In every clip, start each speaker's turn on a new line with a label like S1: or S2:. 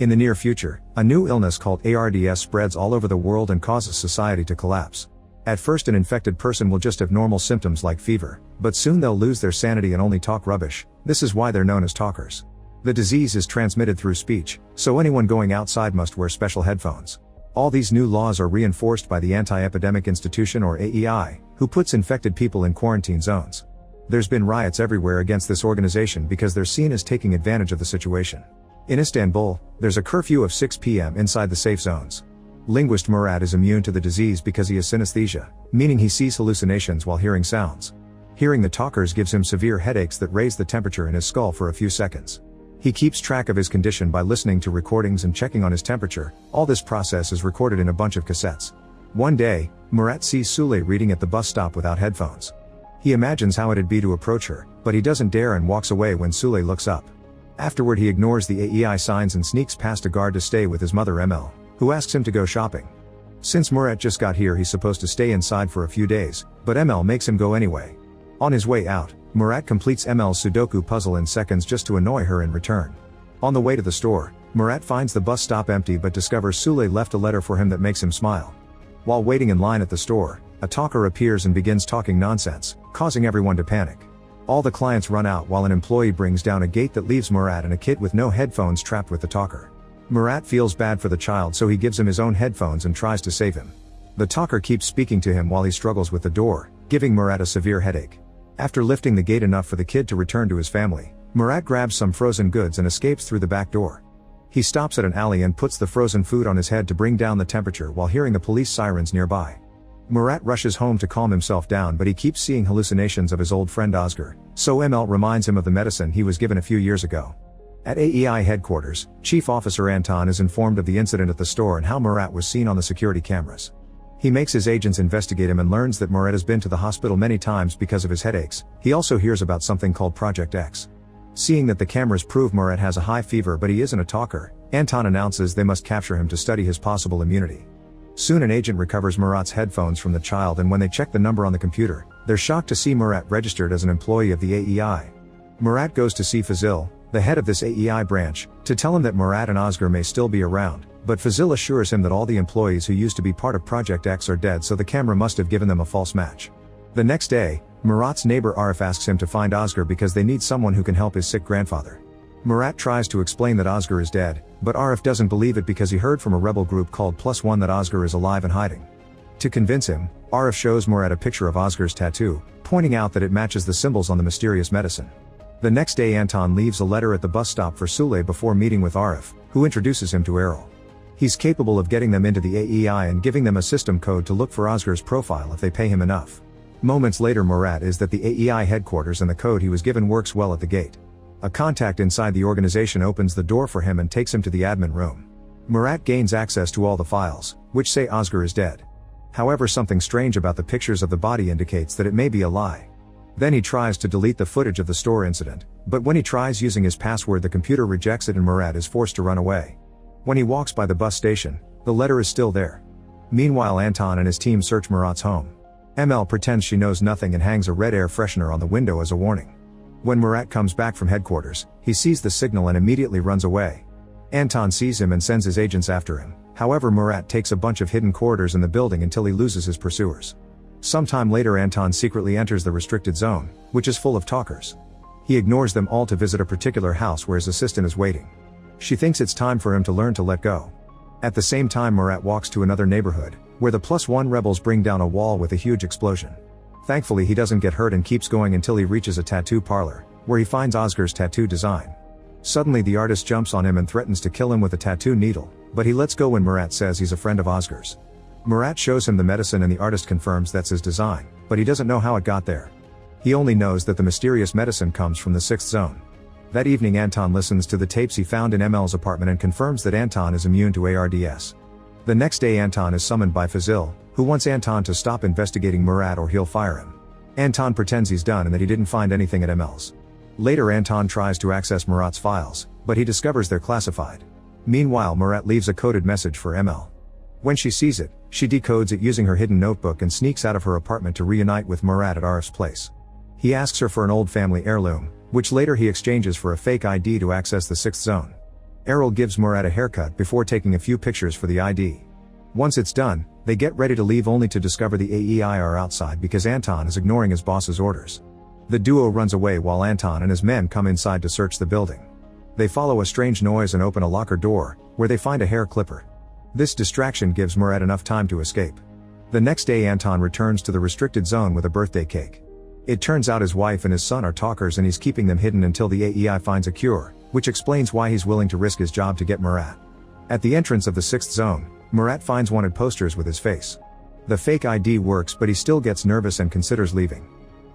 S1: In the near future, a new illness called ARDS spreads all over the world and causes society to collapse. At first an infected person will just have normal symptoms like fever, but soon they'll lose their sanity and only talk rubbish. This is why they're known as talkers. The disease is transmitted through speech, so anyone going outside must wear special headphones. All these new laws are reinforced by the Anti-Epidemic Institution or A.E.I, who puts infected people in quarantine zones. There's been riots everywhere against this organization because they're seen as taking advantage of the situation. In Istanbul, there's a curfew of 6 p.m. inside the safe zones. Linguist Murat is immune to the disease because he has synesthesia, meaning he sees hallucinations while hearing sounds. Hearing the talkers gives him severe headaches that raise the temperature in his skull for a few seconds. He keeps track of his condition by listening to recordings and checking on his temperature. All this process is recorded in a bunch of cassettes. One day, Murat sees Sule reading at the bus stop without headphones. He imagines how it'd be to approach her, but he doesn't dare and walks away when Sule looks up. Afterward he ignores the A.E.I signs and sneaks past a guard to stay with his mother Emel, who asks him to go shopping. Since Murat just got here he's supposed to stay inside for a few days, but Emel makes him go anyway. On his way out, Murat completes Emel's Sudoku puzzle in seconds just to annoy her in return. On the way to the store, Murat finds the bus stop empty but discovers Sule left a letter for him that makes him smile. While waiting in line at the store, a talker appears and begins talking nonsense, causing everyone to panic. All the clients run out while an employee brings down a gate that leaves Murat and a kid with no headphones trapped with the talker. Murat feels bad for the child so he gives him his own headphones and tries to save him. The talker keeps speaking to him while he struggles with the door, giving Murat a severe headache. After lifting the gate enough for the kid to return to his family, Murat grabs some frozen goods and escapes through the back door. He stops at an alley and puts the frozen food on his head to bring down the temperature while hearing the police sirens nearby. Murat rushes home to calm himself down but he keeps seeing hallucinations of his old friend Özgür, so Emel reminds him of the medicine he was given a few years ago. At A.E.I headquarters, Chief Officer Anton is informed of the incident at the store and how Murat was seen on the security cameras. He makes his agents investigate him and learns that Murat has been to the hospital many times because of his headaches. He also hears about something called Project X. Seeing that the cameras prove Murat has a high fever but he isn't a talker, Anton announces they must capture him to study his possible immunity. Soon an agent recovers Murat's headphones from the child and when they check the number on the computer, they're shocked to see Murat registered as an employee of the A.E.I. Murat goes to see Fazil, the head of this A.E.I branch, to tell him that Murat and Özgür may still be around, but Fazil assures him that all the employees who used to be part of Project X are dead so the camera must have given them a false match. The next day, Murat's neighbor Arif asks him to find Özgür because they need someone who can help his sick grandfather. Murat tries to explain that Özgür is dead, but Arif doesn't believe it because he heard from a rebel group called +1 that Özgür is alive and hiding. To convince him, Arif shows Murat a picture of Özgür's tattoo, pointing out that it matches the symbols on the mysterious medicine. The next day Anton leaves a letter at the bus stop for Sule before meeting with Arif, who introduces him to Erol. He's capable of getting them into the A.E.I and giving them a system code to look for Özgür's profile if they pay him enough. Moments later Murat is at the A.E.I headquarters and the code he was given works well at the gate. A contact inside the organization opens the door for him and takes him to the admin room. Murat gains access to all the files, which say Özgür is dead. However, something strange about the pictures of the body indicates that it may be a lie. Then he tries to delete the footage of the store incident, but when he tries using his password the computer rejects it and Murat is forced to run away. When he walks by the bus station, the letter is still there. Meanwhile Anton and his team search Murat's home. Emel pretends she knows nothing and hangs a red air freshener on the window as a warning. When Murat comes back from headquarters, he sees the signal and immediately runs away. Anton sees him and sends his agents after him, however Murat takes a bunch of hidden corridors in the building until he loses his pursuers. Sometime later Anton secretly enters the restricted zone, which is full of talkers. He ignores them all to visit a particular house where his assistant is waiting. She thinks it's time for him to learn to let go. At the same time Murat walks to another neighborhood, where the +1 rebels bring down a wall with a huge explosion. Thankfully he doesn't get hurt and keeps going until he reaches a tattoo parlor, where he finds Özgür's tattoo design. Suddenly the artist jumps on him and threatens to kill him with a tattoo needle, but he lets go when Murat says he's a friend of Özgür's. Murat shows him the medicine and the artist confirms that's his design, but he doesn't know how it got there. He only knows that the mysterious medicine comes from the 6th zone. That evening Anton listens to the tapes he found in Emel's apartment and confirms that Anton is immune to ARDS. The next day Anton is summoned by Fazil, who wants Anton to stop investigating Murat or he'll fire him. Anton pretends he's done and that he didn't find anything at Emel's. Later Anton tries to access Murat's files, but he discovers they're classified. Meanwhile Murat leaves a coded message for Emel. When she sees it, she decodes it using her hidden notebook and sneaks out of her apartment to reunite with Murat at Arif's place. He asks her for an old family heirloom, which later he exchanges for a fake ID to access the 6th zone. Errol gives Murat a haircut before taking a few pictures for the ID. Once it's done, they get ready to leave only to discover the A.E.I are outside because Anton is ignoring his boss's orders. The duo runs away while Anton and his men come inside to search the building. They follow a strange noise and open a locker door, where they find a hair clipper. This distraction gives Murat enough time to escape. The next day Anton returns to the restricted zone with a birthday cake. It turns out his wife and his son are talkers and he's keeping them hidden until the A.E.I finds a cure, which explains why he's willing to risk his job to get Murat. At the entrance of the 6th zone, Murat finds wanted posters with his face. The fake ID works but he still gets nervous and considers leaving.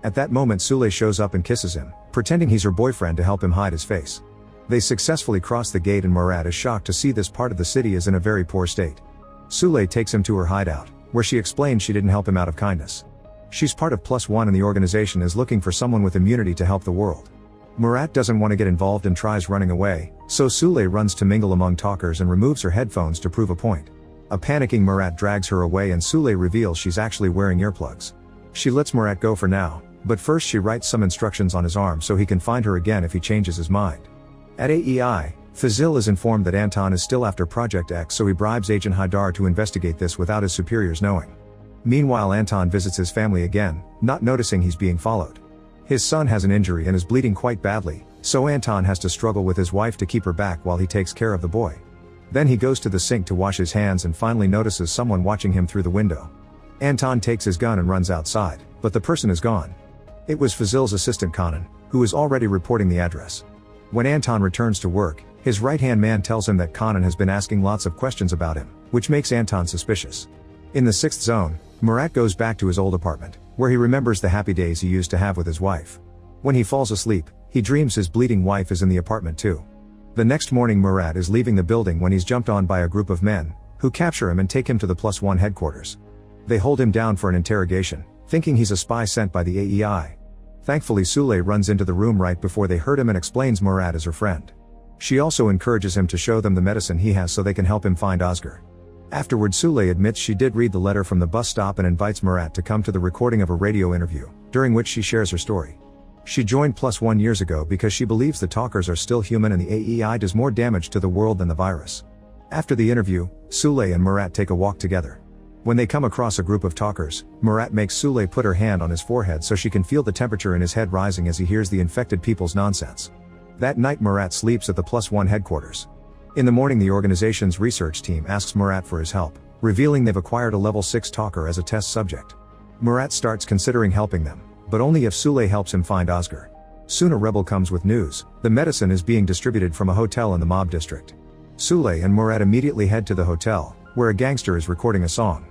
S1: At that moment Sule shows up and kisses him, pretending he's her boyfriend to help him hide his face. They successfully cross the gate and Murat is shocked to see this part of the city is in a very poor state. Sule takes him to her hideout, where she explains she didn't help him out of kindness. She's part of +1 and the organization is looking for someone with immunity to help the world. Murat doesn't want to get involved and tries running away, so Sule runs to mingle among talkers and removes her headphones to prove a point. A panicking Murat drags her away and Sule reveals she's actually wearing earplugs. She lets Murat go for now, but first she writes some instructions on his arm so he can find her again if he changes his mind. At A.E.I, Fazil is informed that Anton is still after Project X, so he bribes Agent Haidar to investigate this without his superiors knowing. Meanwhile Anton visits his family again, not noticing he's being followed. His son has an injury and is bleeding quite badly, so Anton has to struggle with his wife to keep her back while he takes care of the boy. Then he goes to the sink to wash his hands and finally notices someone watching him through the window. Anton takes his gun and runs outside, but the person is gone. It was Fazil's assistant Kanan, who is already reporting the address. When Anton returns to work, his right-hand man tells him that Kanan has been asking lots of questions about him, which makes Anton suspicious. In the 6th zone, Murat goes back to his old apartment, where he remembers the happy days he used to have with his wife. When he falls asleep, he dreams his bleeding wife is in the apartment too. The next morning Murat is leaving the building when he's jumped on by a group of men, who capture him and take him to the +1 headquarters. They hold him down for an interrogation, thinking he's a spy sent by the A.E.I. Thankfully Sule runs into the room right before they hurt him and explains Murat is her friend. She also encourages him to show them the medicine he has so they can help him find Oscar. Afterward Sule admits she did read the letter from the bus stop and invites Murat to come to the recording of a radio interview, during which she shares her story. She joined +1 years ago because she believes the talkers are still human and the A.E.I does more damage to the world than the virus. After the interview, Sule and Murat take a walk together. When they come across a group of talkers, Murat makes Sule put her hand on his forehead so she can feel the temperature in his head rising as he hears the infected people's nonsense. That night Murat sleeps at the +1 headquarters. In the morning the organization's research team asks Murat for his help, revealing they've acquired a level 6 talker as a test subject. Murat starts considering helping them, but only if Sule helps him find Oscar. Soon a rebel comes with news: the medicine is being distributed from a hotel in the mob district. Sule and Murat immediately head to the hotel, where a gangster is recording a song.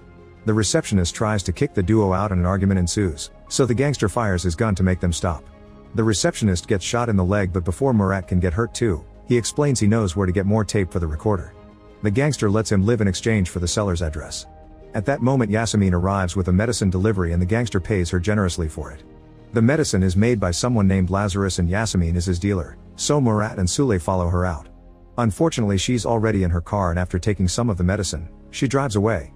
S1: The receptionist tries to kick the duo out and an argument ensues, so the gangster fires his gun to make them stop. The receptionist gets shot in the leg, but before Murat can get hurt too, he explains he knows where to get more tape for the recorder. The gangster lets him live in exchange for the seller's address. At that moment Yasemin arrives with a medicine delivery and the gangster pays her generously for it. The medicine is made by someone named Lazarus and Yasemin is his dealer, so Murat and Sule follow her out. Unfortunately she's already in her car and after taking some of the medicine, she drives away.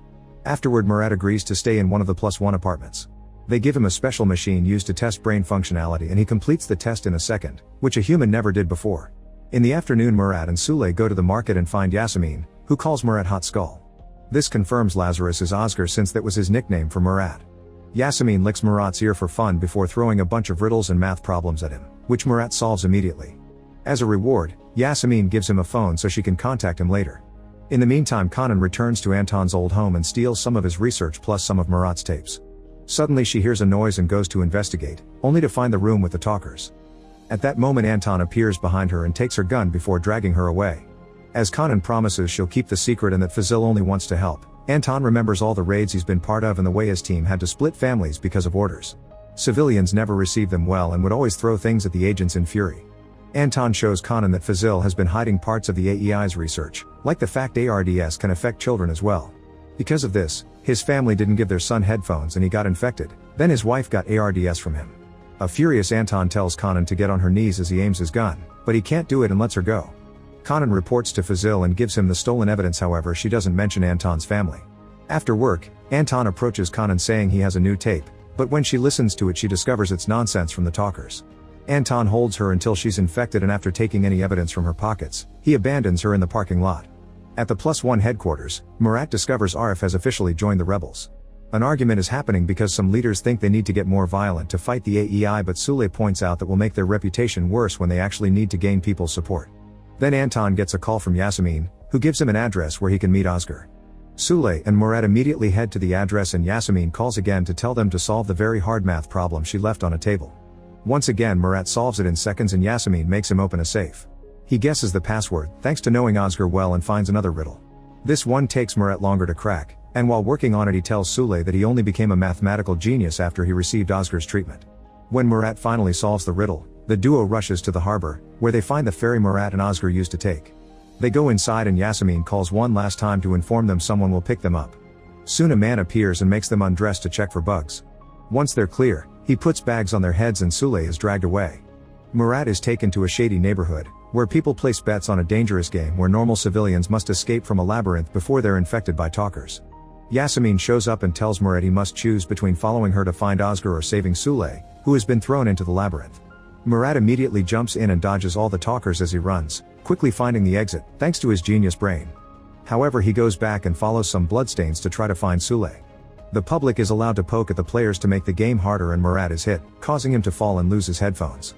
S1: Afterward Murat agrees to stay in one of the +1 apartments. They give him a special machine used to test brain functionality and he completes the test in a second, which a human never did before. In the afternoon Murat and Sule go to the market and find Yasemin, who calls Murat Hot Skull. This confirms Lazarus is Oscar since that was his nickname for Murat. Yasemin licks Murat's ear for fun before throwing a bunch of riddles and math problems at him, which Murat solves immediately. As a reward, Yasemin gives him a phone so she can contact him later. In the meantime Kanan returns to Anton's old home and steals some of his research plus some of Murat's tapes. Suddenly she hears a noise and goes to investigate, only to find the room with the talkers. At that moment Anton appears behind her and takes her gun before dragging her away. As Kanan promises she'll keep the secret and that Fazil only wants to help, Anton remembers all the raids he's been part of and the way his team had to split families because of orders. Civilians never received them well and would always throw things at the agents in fury. Anton shows Kanan that Fazil has been hiding parts of the A.E.I.'s research, like the fact ARDS can affect children as well. Because of this, his family didn't give their son headphones and he got infected, then his wife got ARDS from him. A furious Anton tells Kanan to get on her knees as he aims his gun, but he can't do it and lets her go. Kanan reports to Fazil and gives him the stolen evidence, however she doesn't mention Anton's family. After work, Anton approaches Kanan saying he has a new tape, but when she listens to it she discovers it's nonsense from the talkers. Anton holds her until she's infected, and after taking any evidence from her pockets, he abandons her in the parking lot. At the +1 headquarters, Murat discovers Arif has officially joined the rebels. An argument is happening because some leaders think they need to get more violent to fight the A.E.I, but Sule points out that will make their reputation worse when they actually need to gain people's support. Then Anton gets a call from Yasemin, who gives him an address where he can meet Özgür. Sule and Murat immediately head to the address, and Yasemin calls again to tell them to solve the very hard math problem she left on a table. Once again Murat solves it in seconds, and Yasemin makes him open a safe. He guesses the password, thanks to knowing Özgür well, and finds another riddle. This one takes Murat longer to crack, and while working on it he tells Sule that he only became a mathematical genius after he received Özgür's treatment. When Murat finally solves the riddle, the duo rushes to the harbor, where they find the ferry Murat and Özgür used to take. They go inside, and Yasemin calls one last time to inform them someone will pick them up. Soon a man appears and makes them undress to check for bugs. Once they're clear, he puts bags on their heads and Sule is dragged away. Murat is taken to a shady neighborhood, where people place bets on a dangerous game where normal civilians must escape from a labyrinth before they're infected by talkers. Yasemin shows up and tells Murat he must choose between following her to find Özgür or saving Sule, who has been thrown into the labyrinth. Murat immediately jumps in and dodges all the talkers as he runs, quickly finding the exit, thanks to his genius brain. However, he goes back and follows some bloodstains to try to find Sule. The public is allowed to poke at the players to make the game harder, and Murat is hit, causing him to fall and lose his headphones.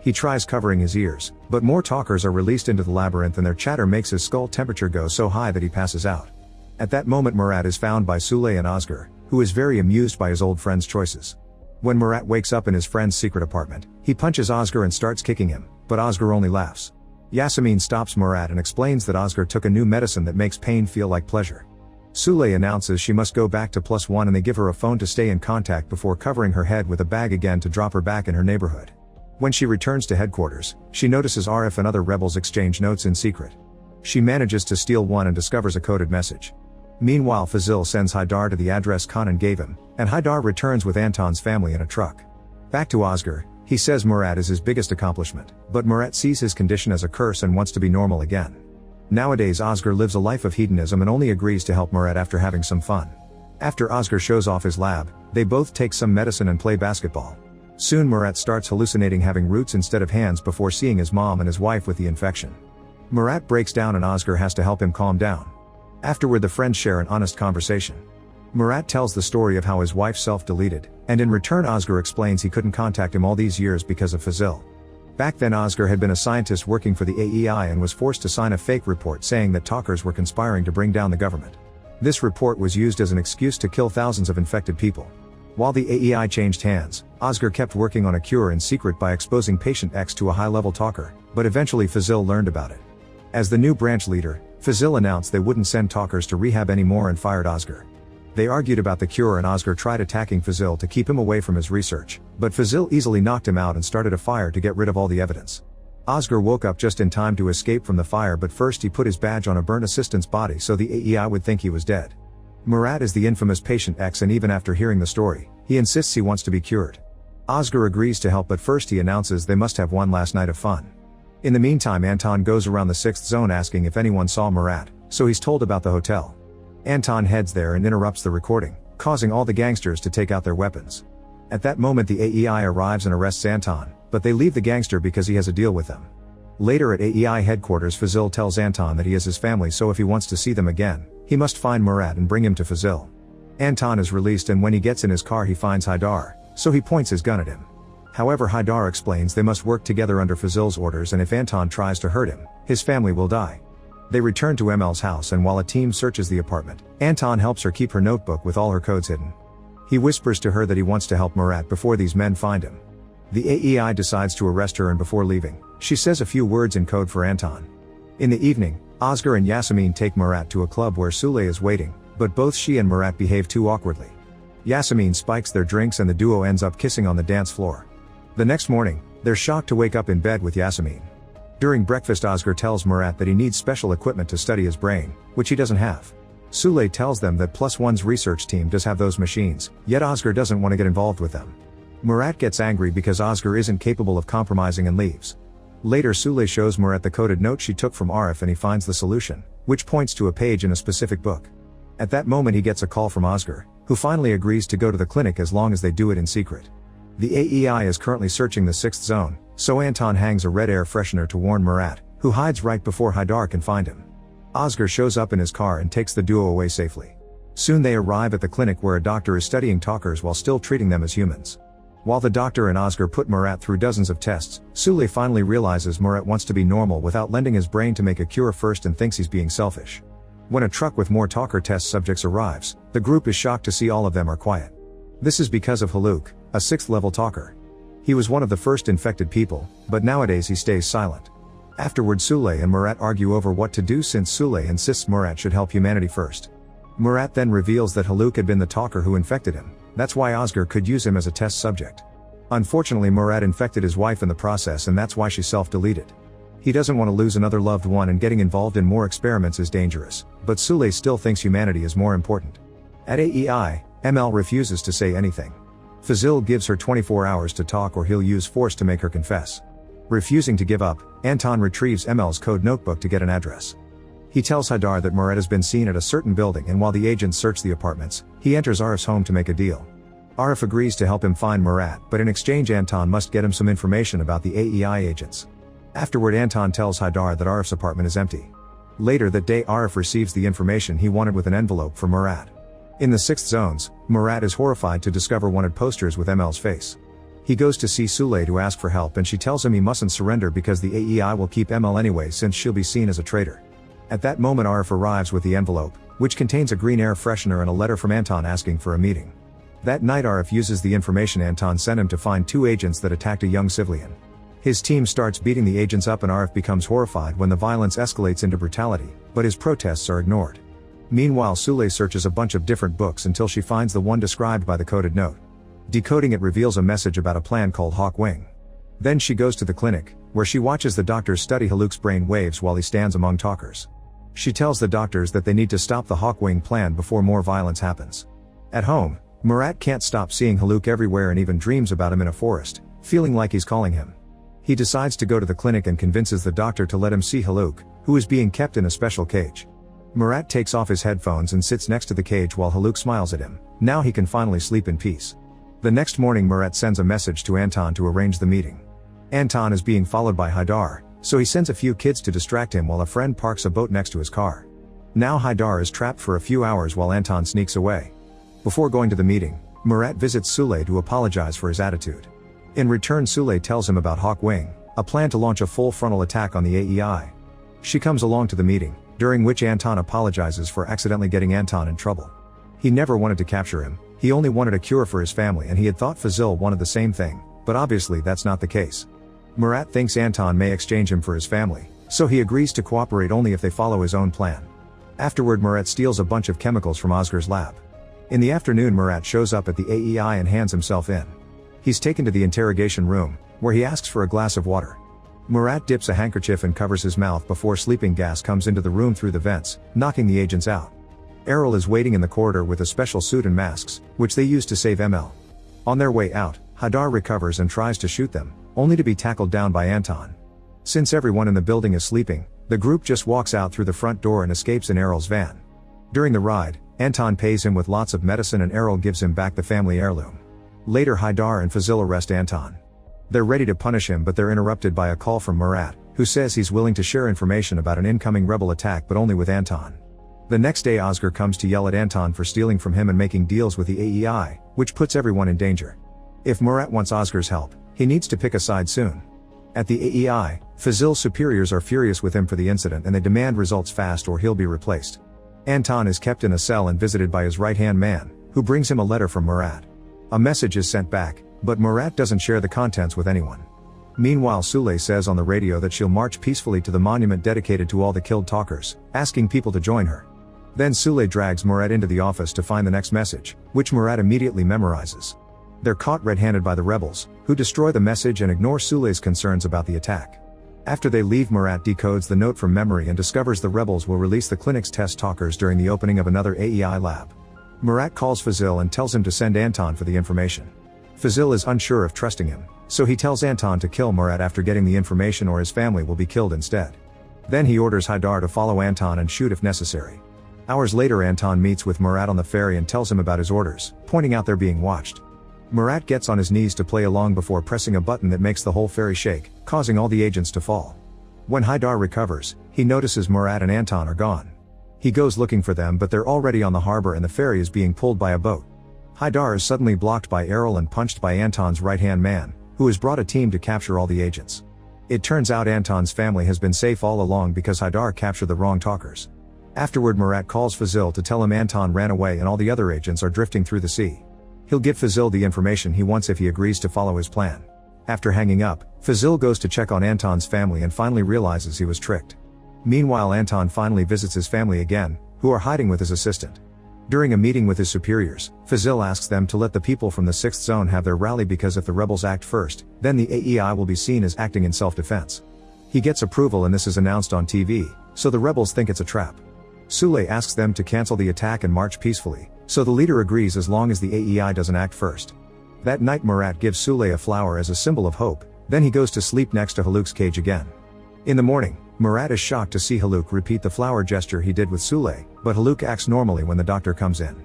S1: He tries covering his ears, but more talkers are released into the labyrinth, and their chatter makes his skull temperature go so high that he passes out. At that moment Murat is found by Sule and Özgür, who is very amused by his old friend's choices. When Murat wakes up in his friend's secret apartment, he punches Özgür and starts kicking him, but Özgür only laughs. Yasemin stops Murat and explains that Özgür took a new medicine that makes pain feel like pleasure. Sule announces she must go back to +1, and they give her a phone to stay in contact before covering her head with a bag again to drop her back in her neighborhood. When she returns to headquarters, she notices Arif and other rebels exchange notes in secret. She manages to steal one and discovers a coded message. Meanwhile Fazil sends Haydar to the address Kanan gave him, and Haydar returns with Anton's family in a truck. Back to Özgür, he says Murat is his biggest accomplishment, but Murat sees his condition as a curse and wants to be normal again. Nowadays Özgür lives a life of hedonism and only agrees to help Murat after having some fun. After Özgür shows off his lab, they both take some medicine and play basketball. Soon Murat starts hallucinating having roots instead of hands before seeing his mom and his wife with the infection. Murat breaks down and Özgür has to help him calm down. Afterward the friends share an honest conversation. Murat tells the story of how his wife self-deleted, and in return Özgür explains he couldn't contact him all these years because of Fazil. Back then Özgür had been a scientist working for the A.E.I. and was forced to sign a fake report saying that talkers were conspiring to bring down the government. This report was used as an excuse to kill thousands of infected people. While the A.E.I. changed hands, Özgür kept working on a cure in secret by exposing patient X to a high-level talker, but eventually Fazil learned about it. As the new branch leader, Fazil announced they wouldn't send talkers to rehab anymore and fired Özgür. They argued about the cure and Özgür tried attacking Fazil to keep him away from his research, but Fazil easily knocked him out and started a fire to get rid of all the evidence. Özgür woke up just in time to escape from the fire, but first he put his badge on a burnt assistant's body so the A.E.I. would think he was dead. Murat is the infamous patient X, and even after hearing the story, he insists he wants to be cured. Özgür agrees to help, but first he announces they must have one last night of fun. In the meantime Anton goes around the 6th zone asking if anyone saw Murat, so he's told about the hotel. Anton heads there and interrupts the recording, causing all the gangsters to take out their weapons. At that moment the A.E.I. arrives and arrests Anton, but they leave the gangster because he has a deal with them. Later at A.E.I. headquarters Fazil tells Anton that he is his family, so if he wants to see them again, he must find Murat and bring him to Fazil. Anton is released, and when he gets in his car he finds Haydar, so he points his gun at him. However, Haydar explains they must work together under Fazil's orders, and if Anton tries to hurt him, his family will die. They return to Emel's house, and while a team searches the apartment, Anton helps her keep her notebook with all her codes hidden. He whispers to her that he wants to help Murat before these men find him. The A.E.I. decides to arrest her, and before leaving, she says a few words in code for Anton. In the evening, Özgür and Yasemin take Murat to a club where Sule is waiting, but both she and Murat behave too awkwardly. Yasemin spikes their drinks and the duo ends up kissing on the dance floor. The next morning, they're shocked to wake up in bed with Yasemin. During breakfast Özgür tells Murat that he needs special equipment to study his brain, which he doesn't have. Sule tells them that +1's research team does have those machines, yet Özgür doesn't want to get involved with them. Murat gets angry because Özgür isn't capable of compromising and leaves. Later Sule shows Murat the coded note she took from Arif and he finds the solution, which points to a page in a specific book. At that moment he gets a call from Özgür, who finally agrees to go to the clinic as long as they do it in secret. The AEI is currently searching the 6th zone, so Anton hangs a red air freshener to warn Murat, who hides right before Haidar can find him. Özgür shows up in his car and takes the duo away safely. Soon they arrive at the clinic where a doctor is studying talkers while still treating them as humans. While the doctor and Özgür put Murat through dozens of tests, Sule finally realizes Murat wants to be normal without lending his brain to make a cure first and thinks he's being selfish. When a truck with more talker test subjects arrives, the group is shocked to see all of them are quiet. This is because of Haluk, a 6th level talker. He was one of the first infected people, but nowadays he stays silent. Afterward, Sule and Murat argue over what to do since Sule insists Murat should help humanity first. Murat then reveals that Haluk had been the talker who infected him. That's why Özgür could use him as a test subject. Unfortunately, Murat infected his wife in the process, and that's why she self-deleted. He doesn't want to lose another loved one, and getting involved in more experiments is dangerous, but Sule still thinks humanity is more important. At AEI, ML refuses to say anything. Fazil gives her 24 hours to talk or he'll use force to make her confess. Refusing to give up, Anton retrieves ML's code notebook to get an address. He tells Haidar that Murat has been seen at a certain building, and while the agents search the apartments, he enters Arif's home to make a deal. Arif agrees to help him find Murat, but in exchange Anton must get him some information about the AEI agents. Afterward, Anton tells Haidar that Arif's apartment is empty. Later that day, Arif receives the information he wanted with an envelope for Murat. In the 6th zones, Murat is horrified to discover wanted posters with ML's face. He goes to see Sule to ask for help, and she tells him he mustn't surrender because the AEI will keep ML anyway since she'll be seen as a traitor. At that moment, Arif arrives with the envelope, which contains a green air freshener and a letter from Anton asking for a meeting. That night, Arif uses the information Anton sent him to find 2 agents that attacked a young civilian. His team starts beating the agents up, and Arif becomes horrified when the violence escalates into brutality, but his protests are ignored. Meanwhile, Sule searches a bunch of different books until she finds the one described by the coded note. Decoding it reveals a message about a plan called Hawk Wing. Then she goes to the clinic, where she watches the doctors study Haluk's brain waves while he stands among talkers. She tells the doctors that they need to stop the Hawkwing plan before more violence happens. At home, Murat can't stop seeing Haluk everywhere and even dreams about him in a forest, feeling like he's calling him. He decides to go to the clinic and convinces the doctor to let him see Haluk, who is being kept in a special cage. Murat takes off his headphones and sits next to the cage while Haluk smiles at him. Now he can finally sleep in peace. The next morning, Murat sends a message to Anton to arrange the meeting. Anton is being followed by Haidar, so he sends a few kids to distract him while a friend parks a boat next to his car. Now Haidar is trapped for a few hours while Anton sneaks away. Before going to the meeting, Murat visits Sule to apologize for his attitude. In return, Sule tells him about Hawk Wing, a plan to launch a full frontal attack on the AEI. She comes along to the meeting, during which Anton apologizes for accidentally getting Anton in trouble. He never wanted to capture him, he only wanted a cure for his family, and he had thought Fazil wanted the same thing, but obviously that's not the case. Murat thinks Anton may exchange him for his family, so he agrees to cooperate only if they follow his own plan. Afterward, Murat steals a bunch of chemicals from Özgür's lab. In the afternoon, Murat shows up at the AEI and hands himself in. He's taken to the interrogation room, where he asks for a glass of water. Murat dips a handkerchief and covers his mouth before sleeping gas comes into the room through the vents, knocking the agents out. Errol is waiting in the corridor with a special suit and masks, which they use to save ML. On their way out, Haidar recovers and tries to shoot them, only to be tackled down by Anton. Since everyone in the building is sleeping, the group just walks out through the front door and escapes in Errol's van. During the ride, Anton pays him with lots of medicine and Errol gives him back the family heirloom. Later, Haidar and Fazil arrest Anton. They're ready to punish him, but they're interrupted by a call from Murat, who says he's willing to share information about an incoming rebel attack, but only with Anton. The next day, Özgür comes to yell at Anton for stealing from him and making deals with the AEI, which puts everyone in danger. If Murat wants Özgür's help, he needs to pick a side soon. At the AEI, Fazil's superiors are furious with him for the incident and they demand results fast or he'll be replaced. Anton is kept in a cell and visited by his right-hand man, who brings him a letter from Murat. A message is sent back, but Murat doesn't share the contents with anyone. Meanwhile, Sule says on the radio that she'll march peacefully to the monument dedicated to all the killed talkers, asking people to join her. Then Sule drags Murat into the office to find the next message, which Murat immediately memorizes. They're caught red-handed by the rebels, who destroy the message and ignore Sule's concerns about the attack. After they leave, Murat decodes the note from memory and discovers the rebels will release the clinic's test talkers during the opening of another AEI lab. Murat calls Fazil and tells him to send Anton for the information. Fazil is unsure of trusting him, so he tells Anton to kill Murat after getting the information or his family will be killed instead. Then he orders Haidar to follow Anton and shoot if necessary. Hours later, Anton meets with Murat on the ferry and tells him about his orders, pointing out they're being watched. Murat gets on his knees to play along before pressing a button that makes the whole ferry shake, causing all the agents to fall. When Haydar recovers, he notices Murat and Anton are gone. He goes looking for them, but they're already on the harbor and the ferry is being pulled by a boat. Haydar is suddenly blocked by Errol and punched by Anton's right-hand man, who has brought a team to capture all the agents. It turns out Anton's family has been safe all along because Haydar captured the wrong talkers. Afterward, Murat calls Fazil to tell him Anton ran away and all the other agents are drifting through the sea. He'll give Fazil the information he wants if he agrees to follow his plan. After hanging up, Fazil goes to check on Anton's family and finally realizes he was tricked. Meanwhile, Anton finally visits his family again, who are hiding with his assistant. During a meeting with his superiors, Fazil asks them to let the people from the 6th zone have their rally because if the rebels act first, then the A.E.I. will be seen as acting in self-defense. He gets approval and this is announced on TV, so the rebels think it's a trap. Sule asks them to cancel the attack and march peacefully, so the leader agrees as long as the A.E.I. doesn't act first. That night Murat gives Sule a flower as a symbol of hope, then he goes to sleep next to Haluk's cage again. In the morning, Murat is shocked to see Haluk repeat the flower gesture he did with Sule, but Haluk acts normally when the doctor comes in.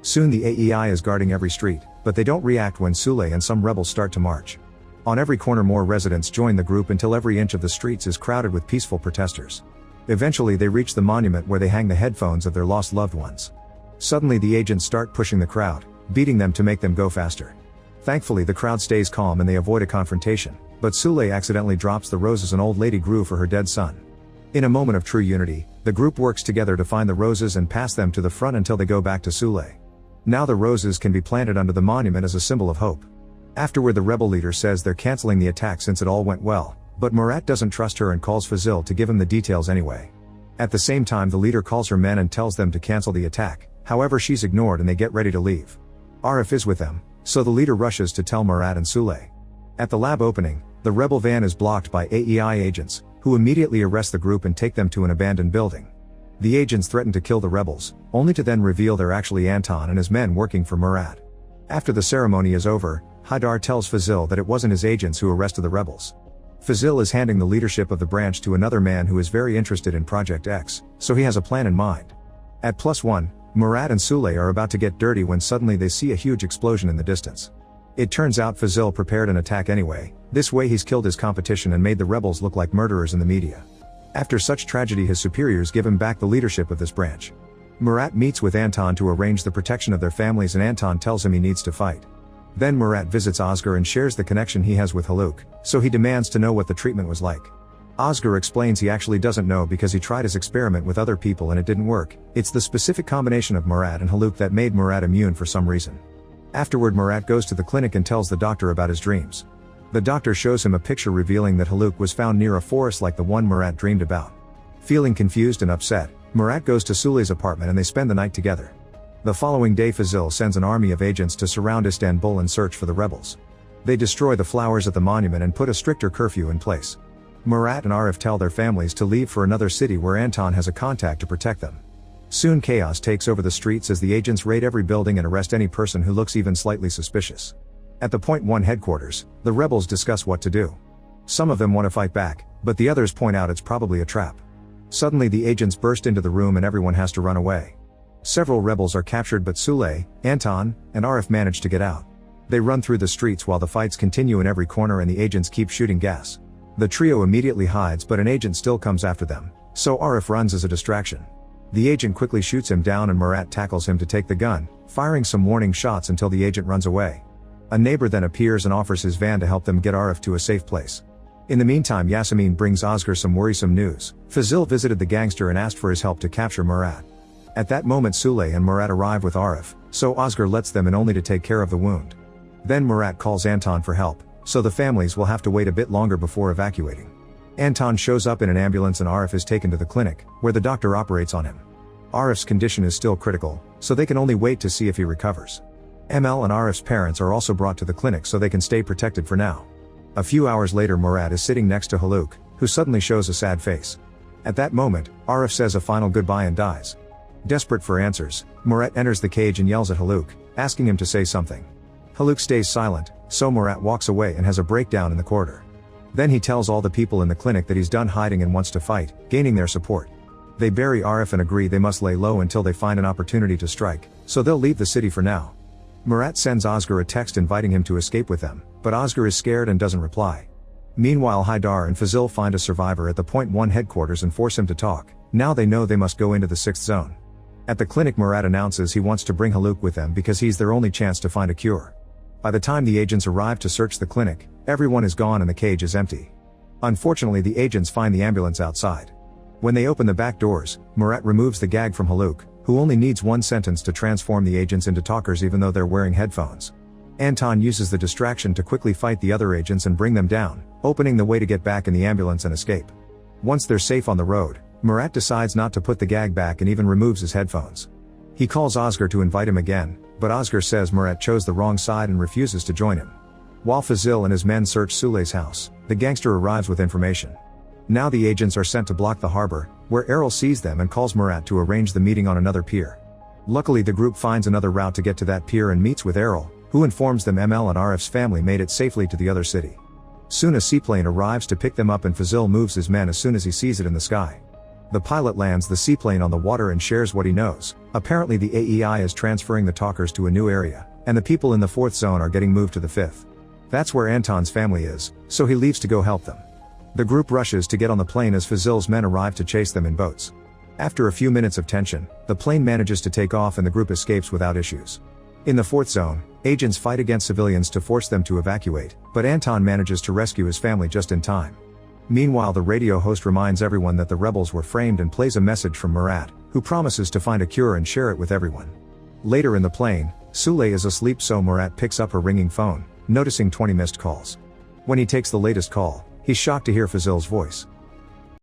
S1: Soon the A.E.I. is guarding every street, but they don't react when Sule and some rebels start to march. On every corner more residents join the group until every inch of the streets is crowded with peaceful protesters. Eventually they reach the monument where they hang the headphones of their lost loved ones. Suddenly the agents start pushing the crowd, beating them to make them go faster. Thankfully the crowd stays calm and they avoid a confrontation, but Sule accidentally drops the roses an old lady grew for her dead son. In a moment of true unity, the group works together to find the roses and pass them to the front until they go back to Sule. Now the roses can be planted under the monument as a symbol of hope. Afterward the rebel leader says they're canceling the attack since it all went well, but Murat doesn't trust her and calls Fazil to give him the details anyway. At the same time the leader calls her men and tells them to cancel the attack, however she's ignored and they get ready to leave. Arif is with them, so the leader rushes to tell Murat and Sule. At the lab opening, the rebel van is blocked by A.E.I. agents, who immediately arrest the group and take them to an abandoned building. The agents threaten to kill the rebels, only to then reveal they're actually Anton and his men working for Murat. After the ceremony is over, Haydar tells Fazil that it wasn't his agents who arrested the rebels. Fazil is handing the leadership of the branch to another man who is very interested in Project X, so he has a plan in mind. At +1, Murat and Sule are about to get dirty when suddenly they see a huge explosion in the distance. It turns out Fazil prepared an attack anyway, this way he's killed his competition and made the rebels look like murderers in the media. After such tragedy his superiors give him back the leadership of this branch. Murat meets with Anton to arrange the protection of their families and Anton tells him he needs to fight. Then Murat visits Özgür and shares the connection he has with Haluk, so he demands to know what the treatment was like. Özgür explains he actually doesn't know because he tried his experiment with other people and it didn't work, it's the specific combination of Murat and Haluk that made Murat immune for some reason. Afterward Murat goes to the clinic and tells the doctor about his dreams. The doctor shows him a picture revealing that Haluk was found near a forest like the one Murat dreamed about. Feeling confused and upset, Murat goes to Sule's apartment and they spend the night together. The following day Fazil sends an army of agents to surround Istanbul and search for the rebels. They destroy the flowers at the monument and put a stricter curfew in place. Murat and Arif tell their families to leave for another city where Anton has a contact to protect them. Soon chaos takes over the streets as the agents raid every building and arrest any person who looks even slightly suspicious. At the Point 1 headquarters, the rebels discuss what to do. Some of them want to fight back, but the others point out it's probably a trap. Suddenly the agents burst into the room and everyone has to run away. Several rebels are captured but Sule, Anton, and Arif manage to get out. They run through the streets while the fights continue in every corner and the agents keep shooting gas. The trio immediately hides but an agent still comes after them, so Arif runs as a distraction. The agent quickly shoots him down and Murat tackles him to take the gun, firing some warning shots until the agent runs away. A neighbor then appears and offers his van to help them get Arif to a safe place. In the meantime Yasemin brings Özgür some worrisome news. Fazil visited the gangster and asked for his help to capture Murat. At that moment Sule and Murat arrive with Arif, so Özgür lets them in only to take care of the wound. Then Murat calls Anton for help, so the families will have to wait a bit longer before evacuating. Anton shows up in an ambulance and Arif is taken to the clinic, where the doctor operates on him. Arif's condition is still critical, so they can only wait to see if he recovers. ML and Arif's parents are also brought to the clinic so they can stay protected for now. A few hours later Murat is sitting next to Haluk, who suddenly shows a sad face. At that moment, Arif says a final goodbye and dies. Desperate for answers, Murat enters the cage and yells at Haluk, asking him to say something. Haluk stays silent, so Murat walks away and has a breakdown in the corridor. Then he tells all the people in the clinic that he's done hiding and wants to fight, gaining their support. They bury Arif and agree they must lay low until they find an opportunity to strike, so they'll leave the city for now. Murat sends Oscar a text inviting him to escape with them, but Oscar is scared and doesn't reply. Meanwhile, Haidar and Fazil find a survivor at the Point 1 headquarters and force him to talk. Now they know they must go into the 6th zone. At the clinic, Murat announces he wants to bring Haluk with them because he's their only chance to find a cure. By the time the agents arrive to search the clinic, everyone is gone and the cage is empty. Unfortunately, the agents find the ambulance outside. When they open the back doors, Murat removes the gag from Haluk, who only needs one sentence to transform the agents into talkers even though they're wearing headphones. Anton uses the distraction to quickly fight the other agents and bring them down, opening the way to get back in the ambulance and escape. Once they're safe on the road, Murat decides not to put the gag back and even removes his headphones. He calls Oscar to invite him again, but Oscar says Murat chose the wrong side and refuses to join him. While Fazil and his men search Sule's house, the gangster arrives with information. Now the agents are sent to block the harbor, where Errol sees them and calls Murat to arrange the meeting on another pier. Luckily, the group finds another route to get to that pier and meets with Errol, who informs them ML and Arif's family made it safely to the other city. Soon a seaplane arrives to pick them up and Fazil moves his men as soon as he sees it in the sky. The pilot lands the seaplane on the water and shares what he knows. Apparently the A.E.I is transferring the talkers to a new area, and the people in the 4th zone are getting moved to the 5th. That's where Anton's family is, so he leaves to go help them. The group rushes to get on the plane as Fazil's men arrive to chase them in boats. After a few minutes of tension, the plane manages to take off and the group escapes without issues. In the 4th zone, agents fight against civilians to force them to evacuate, but Anton manages to rescue his family just in time. Meanwhile, the radio host reminds everyone that the rebels were framed and plays a message from Murat, who promises to find a cure and share it with everyone. Later in the plane, Sule is asleep, so Murat picks up her ringing phone, noticing 20 missed calls. When he takes the latest call, he's shocked to hear Fazil's voice.